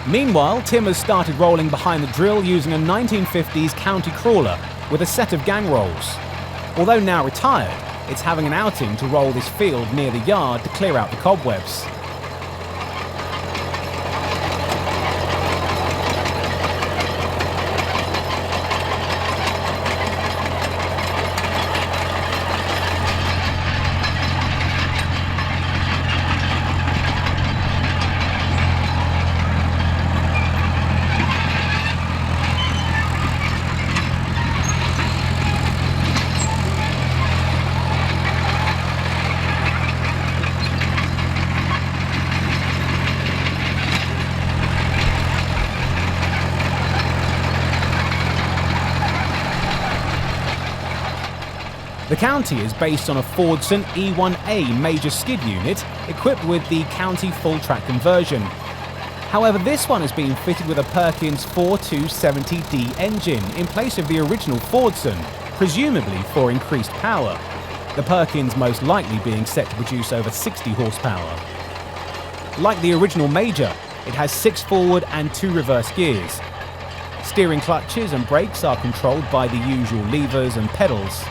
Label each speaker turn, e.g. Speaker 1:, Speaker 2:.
Speaker 1: Meanwhile, Tim has started rolling behind the drill using a 1950s county crawler with a set of gang rolls. Although now retired, it's having an outing to roll this field near the yard to clear out the cobwebs. The county is based on a Fordson E1A Major skid unit equipped with the county full-track conversion. However, this one has been fitted with a Perkins 4270D engine in place of the original Fordson, presumably for increased power. The Perkins most likely being set to produce over 60 horsepower. Like the original Major, it has 6 forward and 2 reverse gears. Steering clutches and brakes are controlled by the usual levers and pedals.